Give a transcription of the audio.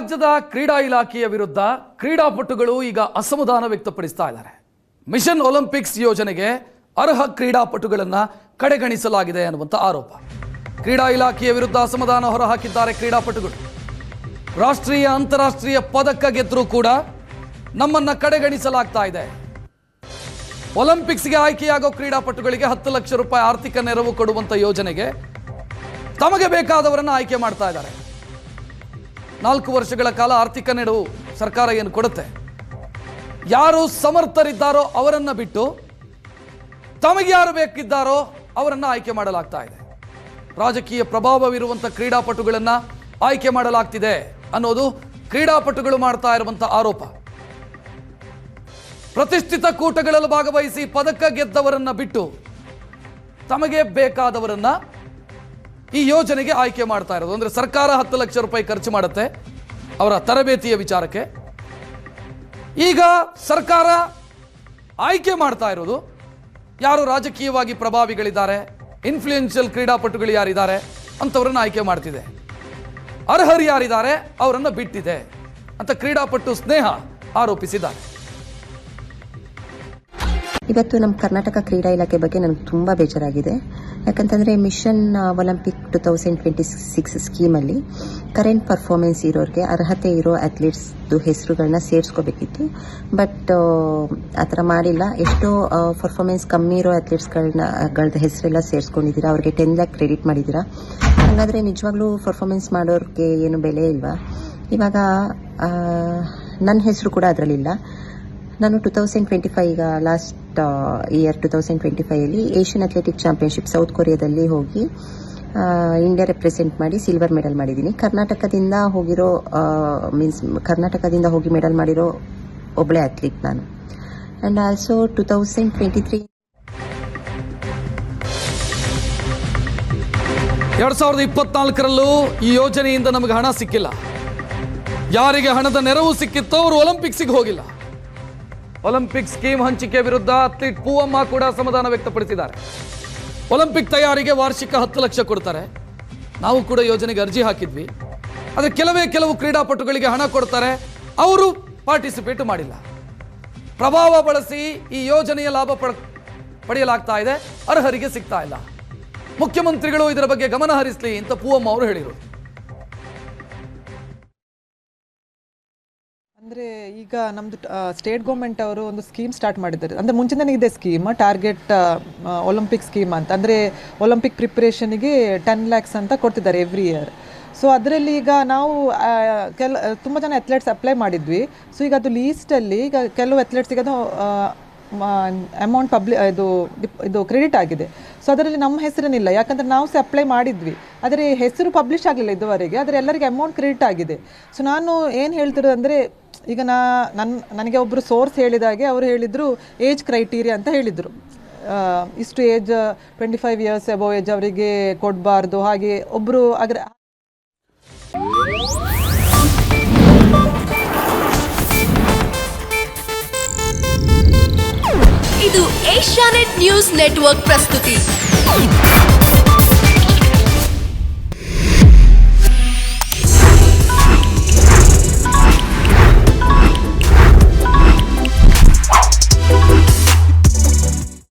ರಾಜ್ಯದ ಕ್ರೀಡಾ ಇಲಾಖೆಯ ವಿರುದ್ಧ ಕ್ರೀಡಾಪಟುಗಳು ಈಗ ಅಸಮಾಧಾನ ವ್ಯಕ್ತಪಡಿಸ್ತಾ ಇದ್ದಾರೆ. ಮಿಷನ್ ಒಲಿಂಪಿಕ್ಸ್ ಯೋಜನೆಗೆ ಅರ್ಹ ಕ್ರೀಡಾಪಟುಗಳನ್ನು ಕಡೆಗಣಿಸಲಾಗಿದೆ ಅನ್ನುವಂಥ ಆರೋಪ. ಕ್ರೀಡಾ ಇಲಾಖೆಯ ವಿರುದ್ಧ ಅಸಮಾಧಾನ ಹೊರಹಾಕಿದ್ದಾರೆ ಕ್ರೀಡಾಪಟುಗಳು. ರಾಷ್ಟ್ರೀಯ ಅಂತಾರಾಷ್ಟ್ರೀಯ ಪದಕ ಗೆದ್ದರೂ ಕೂಡ ನಮ್ಮನ್ನು ಕಡೆಗಣಿಸಲಾಗ್ತಾ ಇದೆ. ಒಲಿಂಪಿಕ್ಸ್ಗೆ ಆಯ್ಕೆಯಾಗೋ ಕ್ರೀಡಾಪಟುಗಳಿಗೆ 10 ಲಕ್ಷ ರೂಪಾಯಿ ಆರ್ಥಿಕ ನೆರವು ಕೊಡುವಂಥ ಯೋಜನೆಗೆ ತಮಗೆ ಬೇಕಾದವರನ್ನು ಆಯ್ಕೆ ಮಾಡ್ತಾ ಇದ್ದಾರೆ. 4 ವರ್ಷಗಳ ಕಾಲ ಆರ್ಥಿಕ ನೆರವು ಸರ್ಕಾರ ಏನು ಕೊಡುತ್ತೆ, ಯಾರು ಸಮರ್ಥರಿದ್ದಾರೋ ಅವರನ್ನು ಬಿಟ್ಟು ತಮಗೆ ಯಾರು ಬೇಕಿದ್ದಾರೋ ಅವರನ್ನು ಆಯ್ಕೆ ಮಾಡಲಾಗ್ತಾ ಇದೆ. ರಾಜಕೀಯ ಪ್ರಭಾವವಿರುವಂಥ ಕ್ರೀಡಾಪಟುಗಳನ್ನು ಆಯ್ಕೆ ಮಾಡಲಾಗ್ತಿದೆ ಅನ್ನೋದು ಕ್ರೀಡಾಪಟುಗಳು ಮಾಡ್ತಾ ಇರುವಂಥ ಆರೋಪ. ಪ್ರತಿಷ್ಠಿತ ಕೂಟಗಳಲ್ಲಿ ಭಾಗವಹಿಸಿ ಪದಕ ಗೆದ್ದವರನ್ನು ಬಿಟ್ಟು ತಮಗೆ ಬೇಕಾದವರನ್ನ ಈ ಯೋಜನೆಗೆ ಆಯ್ಕೆ ಮಾಡ್ತಾ ಇರೋದು. ಅಂದರೆ ಸರ್ಕಾರ 10 ಲಕ್ಷ ರೂಪಾಯಿ ಖರ್ಚು ಮಾಡುತ್ತೆ ಅವರ ತರಬೇತಿಯ ವಿಚಾರಕ್ಕೆ. ಈಗ ಸರ್ಕಾರ ಆಯ್ಕೆ ಮಾಡ್ತಾ ಇರೋದು ಯಾರು ರಾಜಕೀಯವಾಗಿ ಪ್ರಭಾವಿಗಳಿದ್ದಾರೆ, ಇನ್ಫ್ಲೂಯೆನ್ಷಿಯಲ್ ಕ್ರೀಡಾಪಟುಗಳು ಯಾರಿದ್ದಾರೆ ಅಂಥವ್ರನ್ನ ಆಯ್ಕೆ ಮಾಡ್ತಿದೆ. ಅರ್ಹರು ಯಾರಿದ್ದಾರೆ ಅವರನ್ನು ಬಿಟ್ಟಿದೆ ಅಂತ ಕ್ರೀಡಾಪಟು ಸ್ನೇಹ ಆರೋಪಿಸಿದ್ದಾರೆ. ಇವತ್ತು ನಮ್ಮ ಕರ್ನಾಟಕ ಕ್ರೀಡಾ ಇಲಾಖೆ ಬಗ್ಗೆ ನನಗೆ ತುಂಬ ಬೇಜಾರಾಗಿದೆ. ಯಾಕಂತಂದರೆ ಮಿಷನ್ ಒಲಿಂಪಿಕ್ 2026 ಸ್ಕೀಮಲ್ಲಿ ಕರೆಂಟ್ ಪರ್ಫಾರ್ಮೆನ್ಸ್ ಇರೋರಿಗೆ, ಅರ್ಹತೆ ಇರೋ ಅಥ್ಲೀಟ್ಸ್ದು ಹೆಸರುಗಳನ್ನ ಸೇರಿಸ್ಕೋಬೇಕಿತ್ತು. ಬಟ್ ಆ ಥರ ಮಾಡಿಲ್ಲ. ಎಷ್ಟೋ ಪರ್ಫಾರ್ಮೆನ್ಸ್ ಕಮ್ಮಿ ಇರೋ ಅಥ್ಲೀಟ್ಸ್ಗಳದ್ದು ಹೆಸರೆಲ್ಲ ಸೇರಿಸ್ಕೊಂಡಿದ್ದೀರಾ, ಅವ್ರಿಗೆ 10 ಲ್ಯಾಕ್ ಕ್ರೆಡಿಟ್ ಮಾಡಿದ್ದೀರಾ. ಹಾಗಾದರೆ ನಿಜವಾಗ್ಲೂ ಪರ್ಫಾರ್ಮೆನ್ಸ್ ಮಾಡೋರಿಗೆ ಏನು ಬೆಲೆ ಇಲ್ವಾ? ಇವಾಗ ನನ್ನ ಹೆಸರು ಕೂಡ ಅದರಲ್ಲಿಲ್ಲ. ನಾನು 2025 ಈಗ last year 2025 Asian athletic championship South ಕೊರಿಯಾದಲ್ಲಿ ಹೋಗಿ ಇಂಡಿಯಾ ರೆಪ್ರೆಸೆಂಟ್ ಮಾಡಿ ಸಿಲ್ವರ್ ಮೆಡಲ್ ಮಾಡಿದ್ದೀನಿ. ಕರ್ನಾಟಕದಿಂದ ಹೋಗಿ ಮೆಡಲ್ ಮಾಡಿರೋ ಒಬ್ಬಳೇ ಅಥ್ಲೀಟ್ ನಾನು. ಆ್ಯಂಡ್ ಆಲ್ಸೋ 2023 2024ರಲ್ಲೂ ಈ ಯೋಜನೆಯಿಂದ ನಮಗೆ ಹಣ ಸಿಕ್ಕಿಲ್ಲ. ಯಾರಿಗೆ ಹಣದ ನೆರವು ಸಿಕ್ಕಿತ್ತೋ ಅವರು ಒಲಿಂಪಿಕ್ಸಿಗೆ ಹೋಗಿಲ್ಲ. ಒಲಿಂಪಿಕ್ ಸ್ಕೀಮ್ ಹಂಚಿಕೆ ವಿರುದ್ಧ ಅಥ್ಲೀಟ್ ಪೂವಮ್ಮ ಕೂಡ ಅಸಮಾಧಾನ ವ್ಯಕ್ತಪಡಿಸಿದ್ದಾರೆ. ಒಲಿಂಪಿಕ್ ತಯಾರಿಗೆ ವಾರ್ಷಿಕ 10 ಲಕ್ಷ ಕೊಡ್ತಾರೆ. ನಾವು ಕೂಡ ಯೋಜನೆಗೆ ಅರ್ಜಿ ಹಾಕಿದ್ವಿ. ಆದರೆ ಕೆಲವು ಕ್ರೀಡಾಪಟುಗಳಿಗೆ ಹಣ ಕೊಡ್ತಾರೆ, ಅವರು ಪಾರ್ಟಿಸಿಪೇಟ್ ಮಾಡಿಲ್ಲ. ಪ್ರಭಾವ ಬಳಸಿ ಈ ಯೋಜನೆಯ ಲಾಭ ಪಡೆಯಲಾಗ್ತಾ ಇದೆ, ಅರ್ಹರಿಗೆ ಸಿಗ್ತಾ ಇಲ್ಲ. ಮುಖ್ಯಮಂತ್ರಿಗಳು ಇದರ ಬಗ್ಗೆ ಗಮನ ಹರಿಸಲಿ ಅಂತ ಪೂವಮ್ಮ ಅವರು ಹೇಳಿದರು. ಅಂದರೆ ಈಗ ನಮ್ಮದು ಸ್ಟೇಟ್ ಗೌರ್ಮೆಂಟ್ ಅವರು ಒಂದು ಸ್ಕೀಮ್ ಸ್ಟಾರ್ಟ್ ಮಾಡಿದ್ದಾರೆ. ಅಂದರೆ ಮುಂಚೆನೇ ಇದೆ ಸ್ಕೀಮ್, ಟಾರ್ಗೆಟ್ ಒಲಿಂಪಿಕ್ ಸ್ಕೀಮ್ ಅಂತ. ಅಂದರೆ ಒಲಿಂಪಿಕ್ ಪ್ರಿಪ್ರೇಷನ್ಗೆ 10 ಲ್ಯಾಕ್ಸ್ ಅಂತ ಕೊಡ್ತಿದ್ದಾರೆ ಎವ್ರಿ ಇಯರ್. ಸೊ ಅದರಲ್ಲಿ ಈಗ ನಾವು ತುಂಬ ಜನ ಅಥ್ಲೆಟ್ಸ್ ಅಪ್ಲೈ ಮಾಡಿದ್ವಿ. ಸೊ ಈಗ ಅದು ಲೀಸ್ಟಲ್ಲಿ ಈಗ ಕೆಲವು ಅಥ್ಲೆಟ್ಸಿಗೆ ಅದು ಅಮೌಂಟ್ ಇದು ಕ್ರೆಡಿಟ್ ಆಗಿದೆ. ಸೊ ಅದರಲ್ಲಿ ನಮ್ಮ ಹೆಸರೇನಿಲ್ಲ, ಯಾಕಂದರೆ ನಾವು ಸಹ ಅಪ್ಲೈ ಮಾಡಿದ್ವಿ. ಆದರೆ ಹೆಸರು ಪಬ್ಲಿಷ್ ಆಗಲಿಲ್ಲ ಇದುವರೆಗೆ. ಆದರೆ ಎಲ್ಲರಿಗೆ ಅಮೌಂಟ್ ಕ್ರೆಡಿಟ್ ಆಗಿದೆ. ಸೊ ನಾನು ಏನು ಹೇಳ್ತಿರೋದು ಅಂದರೆ, ಈಗ ನನಗೆ ಒಬ್ಬರು ಸೋರ್ಸ್ ಹೇಳಿದಾಗೆ ಅವರು ಹೇಳಿದರು ಏಜ್ ಕ್ರೈಟೀರಿಯಾ ಅಂತ ಹೇಳಿದರು. ಇಷ್ಟು ಏಜ್ 25 ಇಯರ್ಸ್ ಅಬೌವ್ ಏಜ್ ಅವರಿಗೆ ಕೊಡಬಾರ್ದು. ಹಾಗೆ ಒಬ್ಬರು ಇದು ಏಷ್ಯಾನೆಟ್ ನ್ಯೂಸ್ ನೆಟ್ವರ್ಕ್ ಪ್ರಸ್ತುತಿ.